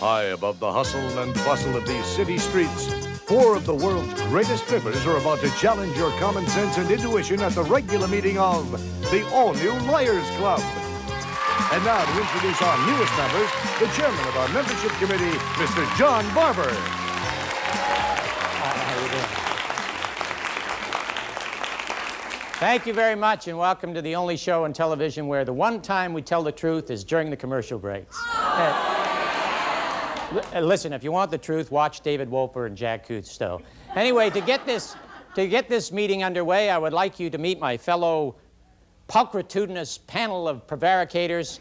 High above the hustle and bustle of these city streets, four of the world's greatest trippers are about to challenge your common sense and intuition at the regular meeting of the all-new Liars Club. And now to introduce our newest members, the chairman of our membership committee, Mr. John Barber. How you doing? Thank you very much, and welcome to the only show on television where the one time we tell the truth is during the commercial breaks. Listen, if you want the truth, watch David Wolper and Jack Cousteau. Anyway, to get this meeting underway, I would like you to meet my fellow pulchritudinous panel of prevaricators,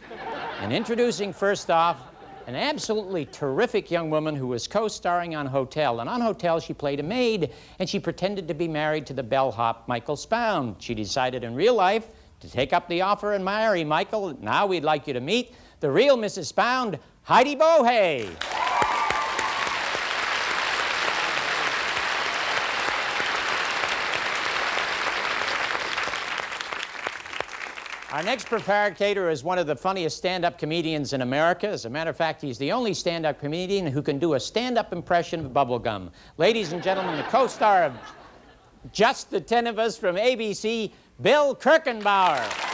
and introducing first off, an absolutely terrific young woman who was co-starring on Hotel. And on Hotel, she played a maid, and she pretended to be married to the bellhop Michael Spound. She decided in real life to take up the offer and marry Michael. Now we'd like you to meet the real Mrs. Spound, Heidi Bohey. Our next prevaricator is one of the funniest stand-up comedians in America. As a matter of fact, he's the only stand-up comedian who can do a stand-up impression of bubblegum. Ladies and gentlemen, the co-star of Just the 10 of Us from ABC, Bill Kirchenbauer.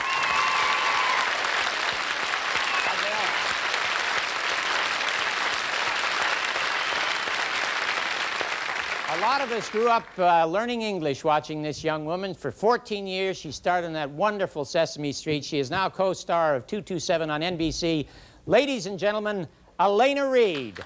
A lot of us grew up learning English watching this young woman. For 14 years, she starred in that wonderful Sesame Street. She is now co-star of 227 on NBC. Ladies and gentlemen, Elena Reed.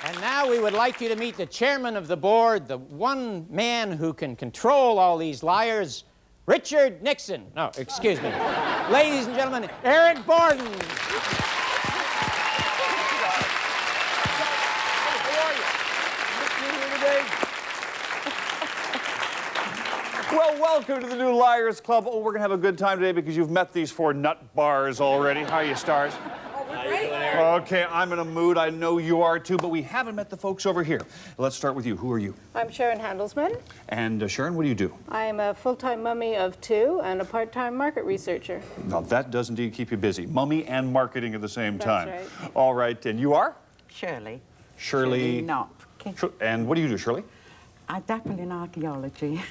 And now we would like you to meet the chairman of the board, the one man who can control all these liars, Richard Nixon. No, excuse me. Ladies and gentlemen, Eric Borden. Well, welcome to the new Liars Club. Oh, we're going to have a good time today because you've met these four nut bars already. How are you, stars? Okay, I'm in a mood. I know you are too, but we haven't met the folks over here. Let's start with you. Who are you? I'm Sharon Handelsman. And Sharon, what do you do? I am a full-time mummy of two and a part-time market researcher. Now, that does indeed keep you busy. Mummy and marketing at the same time. That's right. All right, and you are? Shirley. Shirley. Knopp. And what do you do, Shirley? I dabble in archaeology.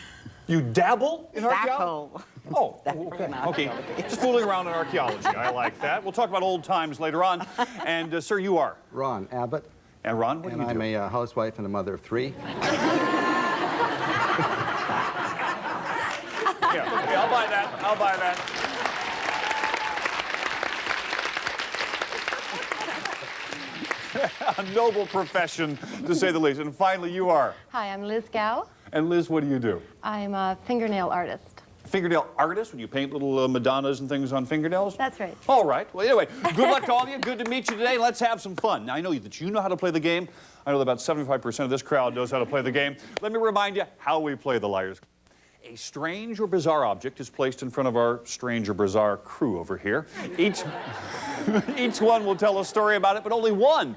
You dabble in archaeology? Dabble. Oh, Dabble okay. in Okay, archaeology. just fooling around in archaeology. I like that. We'll talk about old times later on. And, sir, you are? Ron Abbott. And Ron, what do you do? And I'm a housewife and a mother of three. Yeah, okay, I'll buy that. I'll buy that. A noble profession, to say the least. And finally, you are? Hi, I'm Liz Gao. And Liz, what do you do? I'm a fingernail artist. Fingernail artist? Would you paint little Madonnas and things on fingernails? That's right. All right. Well, anyway, good luck to all of you. Good to meet you today. Let's have some fun. Now, I know that you know how to play the game. I know that about 75% of this crowd knows how to play the game. Let me remind you how we play the Liars. A strange or bizarre object is placed in front of our strange or bizarre crew over here. Each one will tell a story about it, but only one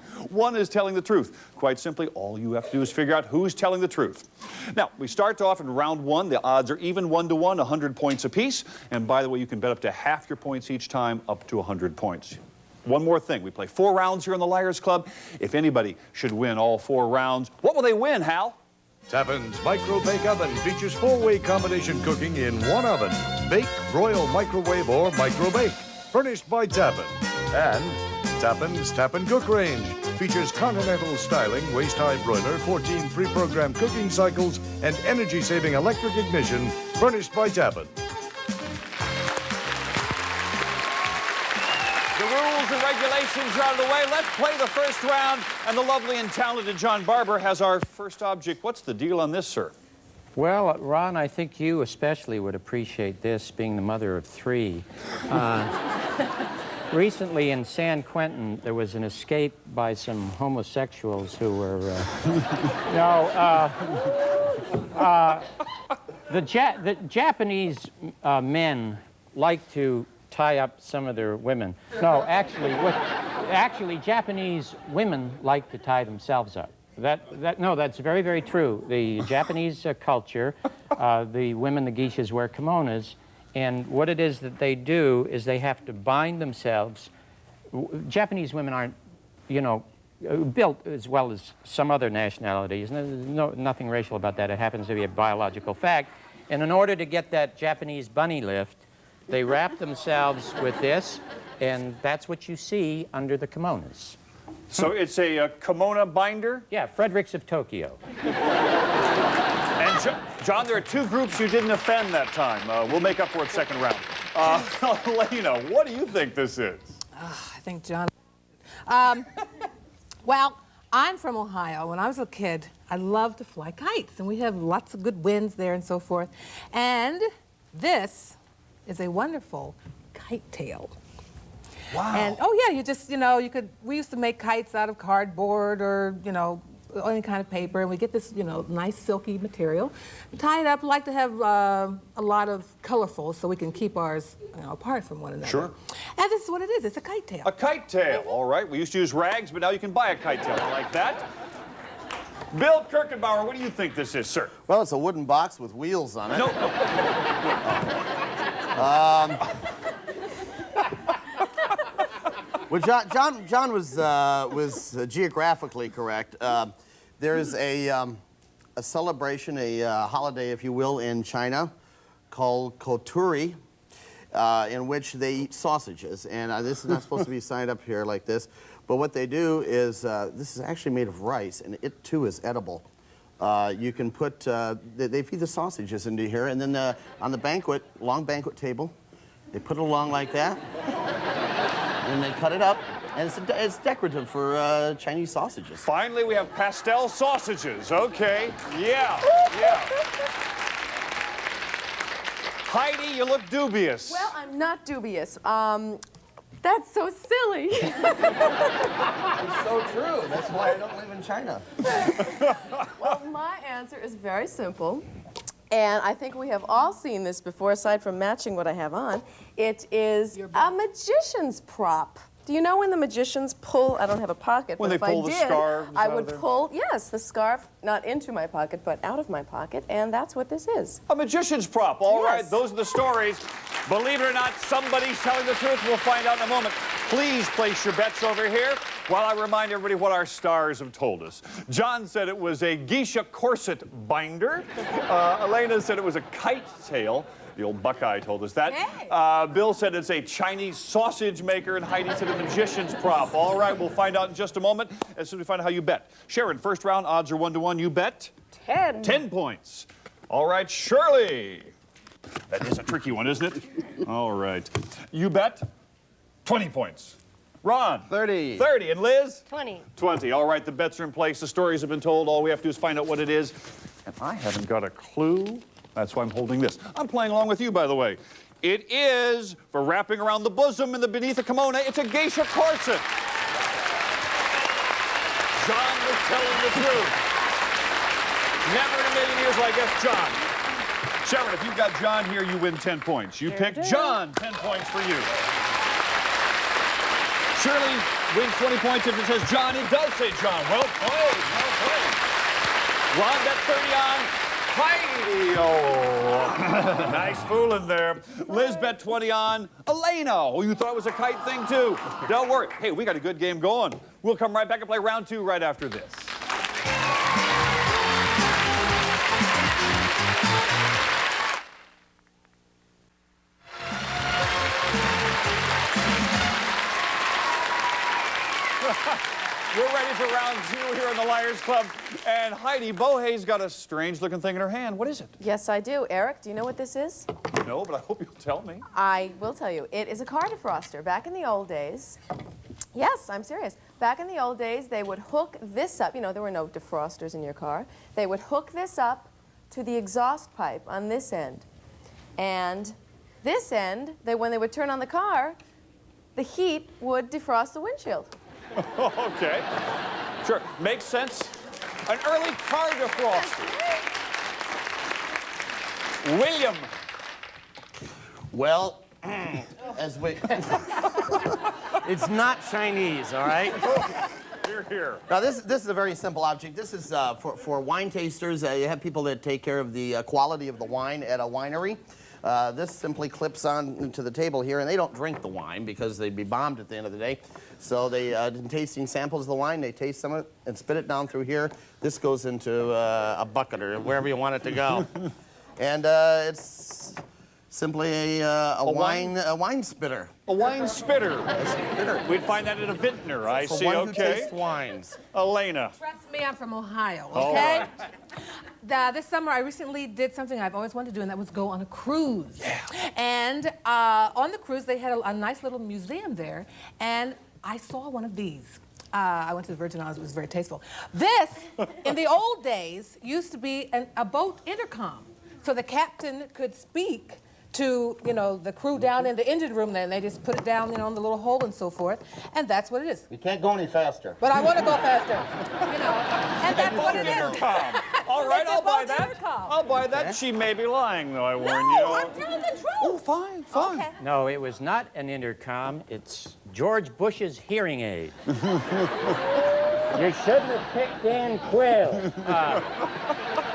is telling the truth. Quite simply, all you have to do is figure out who's telling the truth. Now, we start off in round one. The odds are even 1-to-1, 100 points apiece. And by the way, you can bet up to half your points each time, up to 100 points. One more thing, we play 4 rounds here in the Liars Club. If anybody should win all 4 rounds, what will they win, Hal? Tappan's Micro Bake Oven features 4-way combination cooking in one oven. Bake, broil, microwave, or micro bake. Furnished by Tappan. And Tappan's Tappan Cook Range features continental styling, waist-high broiler, 14 pre-programmed cooking cycles, and energy-saving electric ignition. Furnished by Tappan. The rules and regulations are out of the way. Let's play the first round. And the lovely and talented John Barber has our first object. What's the deal on this, sir? Well, Ron, I think you especially would appreciate this, being the mother of 3. Recently in San Quentin, there was an escape by some homosexuals who were, the Japanese men like to tie up some of their women. No, actually, Japanese women like to tie themselves up. No, that's very, very true. The Japanese culture, the women, the geishas, wear kimonos, and what it is that they do is they have to bind themselves. Japanese women aren't, you know, built as well as some other nationalities. There's nothing racial about that. It happens to be a biological fact. And in order to get that Japanese bunny lift, they wrap themselves with this, and that's what you see under the kimonos. So it's a kimono binder? Yeah, Fredericks of Tokyo. And John, there are two groups you didn't offend that time. We'll make up for it second round. Elena, what do you think this is? I think John. Well, I'm from Ohio. When I was a kid, I loved to fly kites, and we have lots of good winds there and so forth. And this is a wonderful kite tail. Wow. And oh yeah, you just, you know, we used to make kites out of cardboard or, you know, any kind of paper, and we get this, you know, nice silky material, tie it up. We like to have a lot of colorful so we can keep ours, you know, apart from one another. Sure. And this is what it is. It's a kite tail. A kite tail, all right. We used to use rags, but now you can buy a kite tail. I like that. Bill Kirkenbauer, what do you think this is, sir? Well, it's a wooden box with wheels on it. No. Well, John was geographically correct. There's a celebration, a holiday, if you will, in China called Koturi, in which they eat sausages. And this is not supposed to be signed up here like this, but what they do is, this is actually made of rice, and it too is edible. You can put, they feed the sausages into here, and then on the long banquet table, they put it along like that. And they cut it up, and it's decorative for Chinese sausages. Finally, we have pastel sausages. Okay, yeah. Heidi, you look dubious. Well, I'm not dubious. That's so silly. It's so true. That's why I don't live in China. Well, my answer is very simple. And I think we have all seen this before, aside from matching what I have on. It is a magician's prop. Do you know when the magicians pull, I don't have a pocket, When but they if pull I the did, scarves I out of would there? pull, yes, the scarf, not into my pocket, but out of my pocket, and that's what this is. A magician's prop. All right, Yes. those are the stories. Believe it or not, somebody's telling the truth. We'll find out in a moment. Please place your bets over here while I remind everybody what our stars have told us. John said it was a geisha corset binder. Elena said it was a kite tail. The old Buckeye told us that. Hey. Bill said it's a Chinese sausage maker, and Heidi said a magician's prop. All right, we'll find out in just a moment as soon as we find out how you bet. Sharon, first round, odds are 1-to-1. You bet? 10. 10 points. All right, Shirley. That is a tricky one, isn't it? All right. You bet? 20 points. Ron? 30. 30. And Liz? 20. 20. All right, the bets are in place. The stories have been told. All we have to do is find out what it is. And I haven't got a clue. That's why I'm holding this. I'm playing along with you, by the way. It is, for wrapping around the bosom and the beneath the kimono, it's a geisha corset. John was telling the truth. Never in a million years will I guess John. Sharon, if you've got John here, you win 10 points. You picked John, 10 points for you. Shirley wins 20 points if it says John. It does say John. Well played, well played. Ron bet 30 on Heidi. Oh, nice fooling there. Liz bet 20 on Elena. Oh, you thought it was a kite thing too. Don't worry. Hey, we got a good game going. We'll come right back and play round 2 right after this. We're ready for round 2 here in the Liars Club. And Heidi Bohay's got a strange-looking thing in her hand. What is it? Yes, I do. Eric, do you know what this is? No, but I hope you'll tell me. I will tell you. It is a car defroster. Back in the old days, yes, I'm serious. Back in the old days, they would hook this up. You know, there were no defrosters in your car. They would hook this up to the exhaust pipe on this end. And this end, when they would turn on the car, the heat would defrost the windshield. Okay. Sure. Makes sense. An early car defroster. William. Well, as we... It's not Chinese, all right? Hear, hear. Now, this is a very simple object. This is for wine tasters. You have people that take care of the quality of the wine at a winery. This simply clips on to the table here, and they don't drink the wine because they'd be bombed at the end of the day. So they, in tasting samples of the wine, they taste some of it and spit it down through here. This goes into a bucket or wherever you want it to go. And it's simply a wine spitter. A wine spitter. A spitter. We'd find that at a vintner, I For see, one who okay. tastes wines. Elena. Trust me, I'm from Ohio, All okay? right. This summer, I recently did something I've always wanted to do, and that was go on a cruise. Yeah. And on the cruise, they had a nice little museum there, and I saw one of these. I went to the Virgin Islands. It was very tasteful. This, in the old days, used to be a boat intercom, so the captain could speak to, you know, the crew down in the engine room there, and they just put it down, you know, in the little hole and so forth, and that's what it is. You can't go any faster. But I want to go faster, you know, and that's what it is. Intercom. All right, It's a I'll buy boat that. intercom. I'll buy that. She may be lying, though, I warn you. No, I'm telling the truth. Oh, fine, fine. Okay. No, it was not an intercom. It's George Bush's hearing aid. You shouldn't have picked Dan Quill.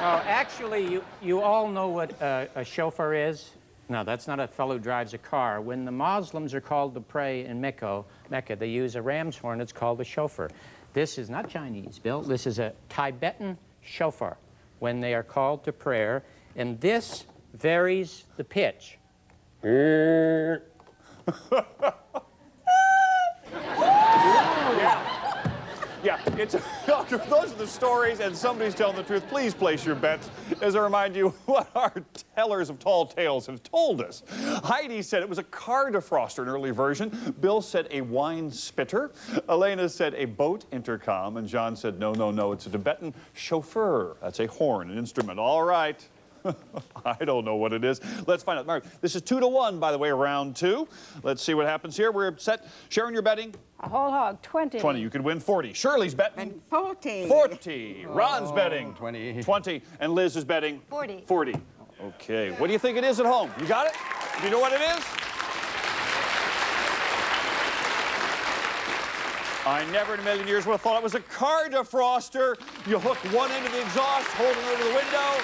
Actually, you all know what a chauffeur is. No, that's not a fellow who drives a car. When the Muslims are called to pray in Mecca, they use a ram's horn. It's called a shofar. This is not Chinese, Bill. This is a Tibetan shofar when they are called to prayer, and this varies the pitch. Yeah, it's those are the stories, and somebody's telling the truth. Please place your bets as I remind you what our tellers of tall tales have told us. Heidi said it was a car defroster, an early version. Bill said a wine spitter. Elena said a boat intercom. And John said, no, no, no, it's a Tibetan chauffeur. That's a horn, an instrument. All right. I don't know what it is. Let's find out. Mark, this is 2-1, by the way, round 2. Let's see what happens here. We're set. Sharon, you're betting? A whole hog, 20. 20. You could win 40. Shirley's betting? And 40. 40. Ron's betting? 20. 20. And Liz is betting? 40. 40. Okay. What do you think it is at home? You got it? Do you know what it is? I never in a million years would have thought it was a car defroster. You hook one end of the exhaust, hold it over the window.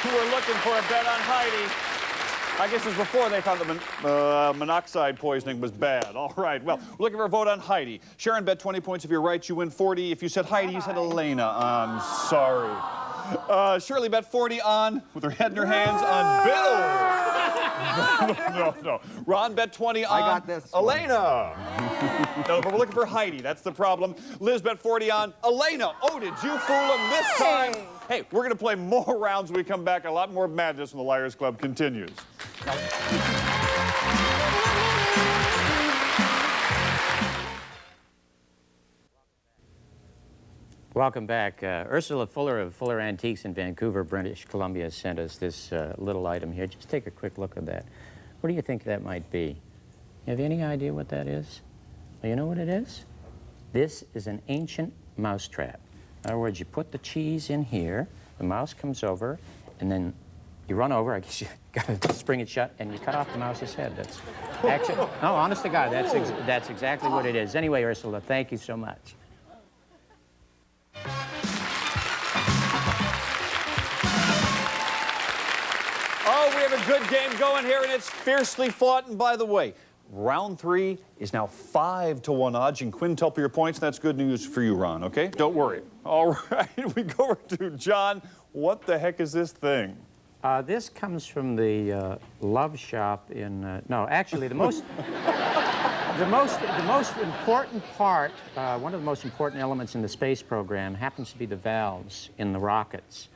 You were looking for a bet on Heidi. I guess it was before they found that monoxide poisoning was bad. All right, well, we're looking for a vote on Heidi. Sharon bet 20 points. If you're right, you win 40. If you said Heidi, you said Elena. I'm sorry. Shirley bet 40 on, with her head in her hands, on Bill. No. Ron bet 20 on I got this one. Elena. No, but we're looking for Heidi. That's the problem. Liz bet 40 on Elena. Oh, did you fool him this time? Hey, we're going to play more rounds when we come back. A lot more madness when the Liars Club continues. Welcome back. Ursula Fuller of Fuller Antiques in Vancouver, British Columbia sent us this little item here. Just take a quick look at that. What do you think that might be? You have any idea what that is? Well, you know what it is? This is an ancient mousetrap. In other words, you put the cheese in here, the mouse comes over, and then you run over, I guess you gotta spring it shut, and you cut off the mouse's head. That's actually, no, honest to God, that's exactly what it is. Anyway, Ursula, thank you so much. Oh, we have a good game going here, and it's fiercely fought. And by the way, round 3 is now 5-1 odds. You can quintuple your points, and that's good news for you, Ron, okay? Don't worry. All right, we go over to John. What the heck is this thing? This comes from the Love Shop in, no, actually the most important part, one of the most important elements in the space program happens to be the valves in the rockets.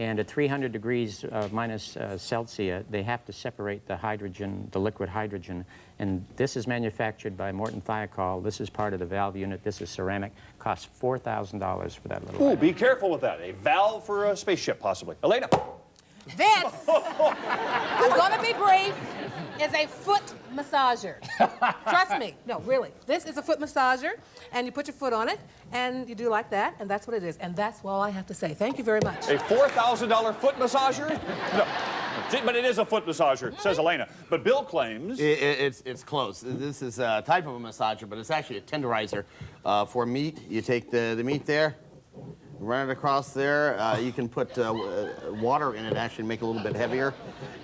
And at 300 degrees minus Celsius, they have to separate the hydrogen, the liquid hydrogen. And this is manufactured by Morton Thiokol. This is part of the valve unit. This is ceramic. Costs $4,000 for that little Ooh, item. be careful with that. A valve for a spaceship, possibly. Elena. This, I'm gonna be brief, is a foot massager. Trust me. No, really. This is a foot massager, and you put your foot on it, and you do like that, and that's what it is. And that's all I have to say. Thank you very much. A $4,000 foot massager? No. But it is a foot massager, says Elena. But Bill claims... It's close. This is a type of a massager, but it's actually a tenderizer for meat. You take the meat there, run it across there. You can put water in it, actually make it a little bit heavier.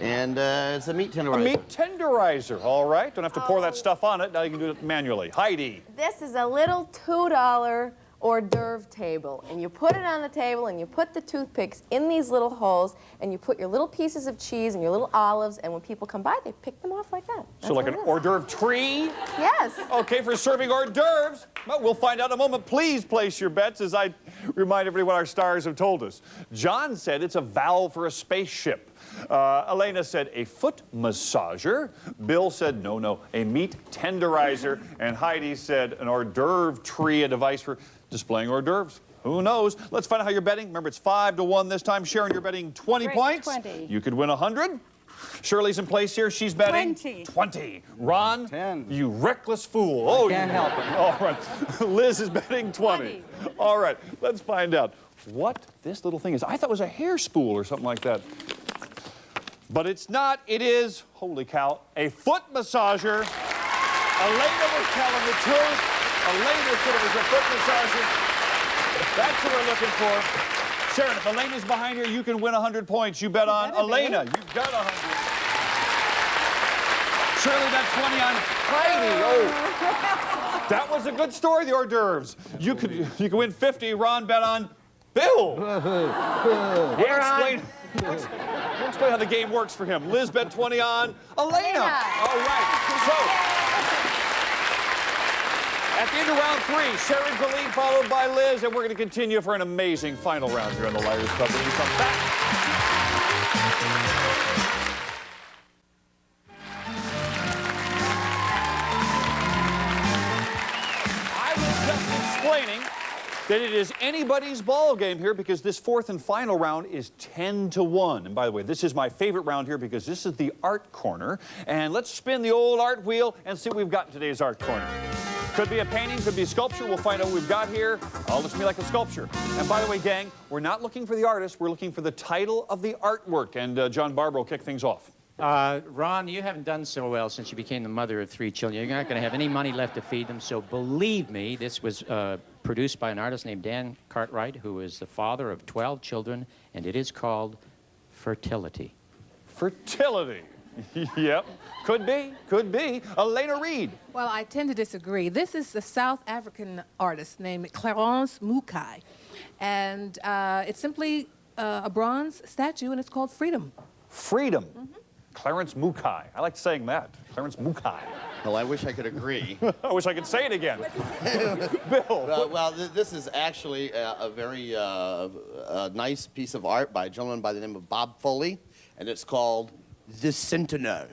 And it's a meat tenderizer. A meat tenderizer, all right. Don't have to pour that stuff on it. Now you can do it manually. Heidi. This is a little $2 hors d'oeuvre table, and you put it on the table and you put the toothpicks in these little holes and you put your little pieces of cheese and your little olives, and when people come by they pick them off like that. So like an hors d'oeuvre tree? Yes. Okay, for serving hors d'oeuvres. Well, we'll find out in a moment. Please place your bets as I remind everybody what our stars have told us. John said it's a valve for a spaceship. Elena said a foot massager. Bill said no, a meat tenderizer. And Heidi said an hors d'oeuvre tree, a device for displaying hors d'oeuvres. Who knows? Let's find out how you're betting. Remember, it's 5-1 this time. Sharon, you're betting 20 points. 20. You could win 100. Shirley's in place here. She's betting 20. Ron, 10. You reckless fool. Can't help it. All right. Liz is betting 20. All right. Let's find out what this little thing is. I thought it was a hair spool or something like that. But it's not. It is, holy cow, a foot massager. Elena was telling the truth. Elena said it was a foot massager. That's what we're looking for. Sharon, if Elena's behind here, you can win 100 points. You bet on Elena. You've got 100. Shirley bet 20 on Heidi. Oh, that was a good story, the hors d'oeuvres. You could win 50. Ron bet on Bill. We'll explain how the game works for him. Liz bet 20 on Elena. All right. So, at the end of round 3, Sharon's the lead, followed by Liz, and we're going to continue for an amazing final round here on the Liars Club when you come back. I was just explaining that it is anybody's ball game here because this fourth and final round is 10-1. And by the way, this is my favorite round here because this is the art corner. And let's spin the old art wheel and see what we've got in today's art corner. Could be a painting, could be a sculpture. We'll find out what we've got here. All looks to me like a sculpture. And by the way, gang, we're not looking for the artist. We're looking for the title of the artwork. And John Barber will kick things off. Ron, you haven't done so well since you became the mother of 3 children. You're not going to have any money left to feed them. So believe me, this was produced by an artist named Dan Cartwright, who is the father of 12 children, and it is called Fertility. Fertility. Yep. Could be. Could be. Elena Reed. Well, I tend to disagree. This is a South African artist named Clarence Mukai. And it's simply a bronze statue, and it's called Freedom. Freedom. Clarence Mukai. I like saying that. Clarence Mukai. Well, I wish I could agree. I wish I could say it again. Bill. Well, this is actually a very nice piece of art by a gentleman by the name of Bob Foley, and it's called The Sentinel.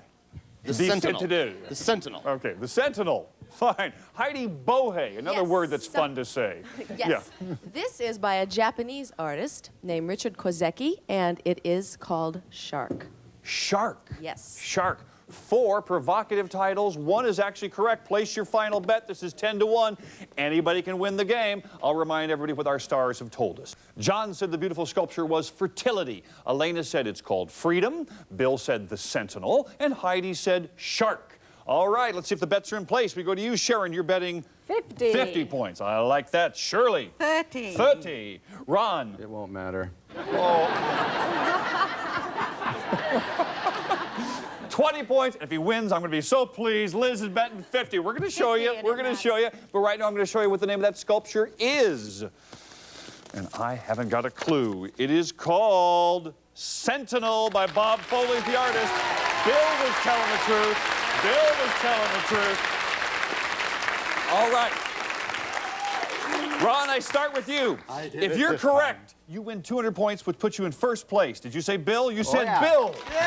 The Sentinel. The Sentinel. Okay, the Sentinel. Fine. Heidi Bohe, another word that's fun to say. Yes. Yeah. This is by a Japanese artist named Richard Kozeki, and it is called Shark. Shark. Yes. Shark. 4 provocative titles. 1 is actually correct. Place your final bet. This is 10-1. Anybody can win the game. I'll remind everybody what our stars have told us. John said the beautiful sculpture was Fertility. Elena said it's called Freedom. Bill said the Sentinel. And Heidi said Shark. All right, let's see if the bets are in place. We go to you, Sharon. You're betting 50. 50 points. I like that. Shirley. 30. 30. Ron. It won't matter. 20 points. If he wins, I'm going to be so pleased. Liz is betting 50. We're going to show you. We're going to show you. But right now, I'm going to show you what the name of that sculpture is. And I haven't got a clue. It is called Sentinel by Bob Foley, the artist. Bill was telling the truth. Bill was telling the truth. All right. Ron, I start with you. If you're correct, you win 200 points, which puts you in first place. Did you say Bill? You said Bill. Yay!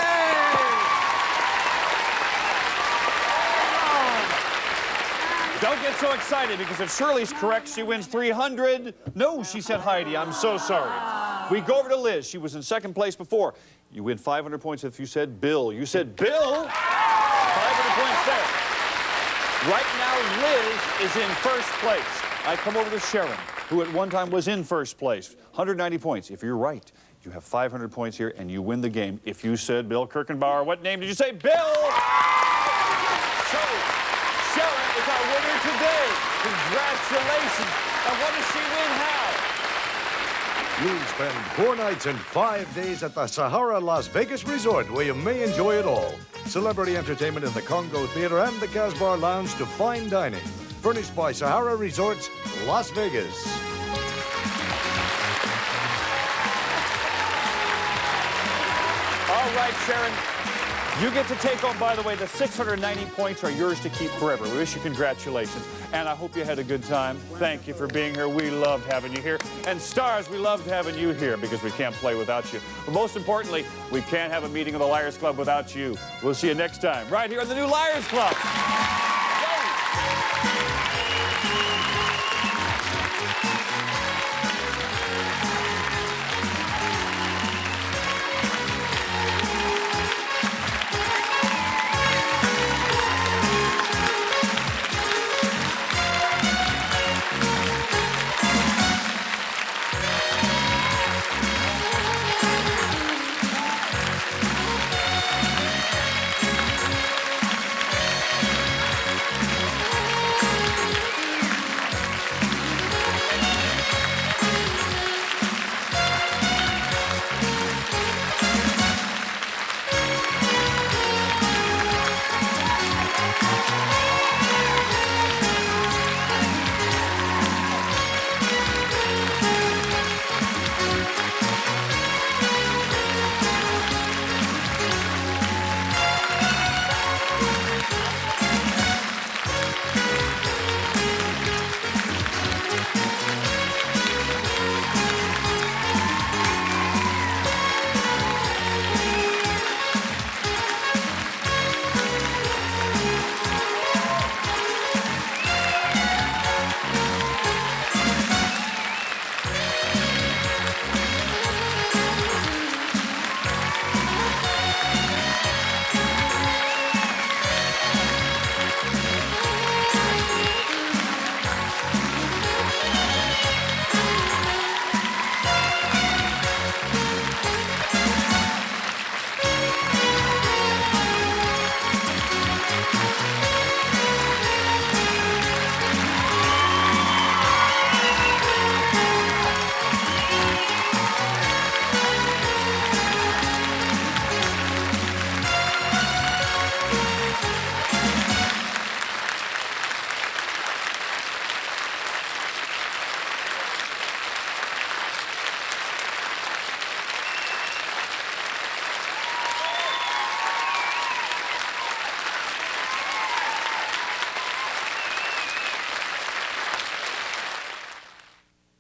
Don't get so excited, because if Shirley's correct, she wins 300. No, she said Heidi. I'm so sorry. We go over to Liz. She was in second place before. You win 500 points if you said Bill. You said Bill. 500 points there. Right now, Liz is in first place. I come over to Sharon, who at one time was in first place. 190 points. If you're right, you have 500 points here, and you win the game. If you said Bill Kirkenbauer, what name did you say? Bill! So, Sharon is our winner today. Congratulations. And what does she win how? You'll spend 4 nights and 5 days at the Sahara Las Vegas Resort, where you may enjoy it all. Celebrity entertainment in the Congo Theater and the Casbar Lounge to fine dining. Furnished by Sahara Resorts, Las Vegas. All right, Sharon. You get to take home, by the way, the 690 points are yours to keep forever. We wish you congratulations. And I hope you had a good time. Thank you for being here. We loved having you here. And Stars, we loved having you here because we can't play without you. But most importantly, we can't have a meeting of the Liars Club without you. We'll see you next time, right here on the new Liars Club.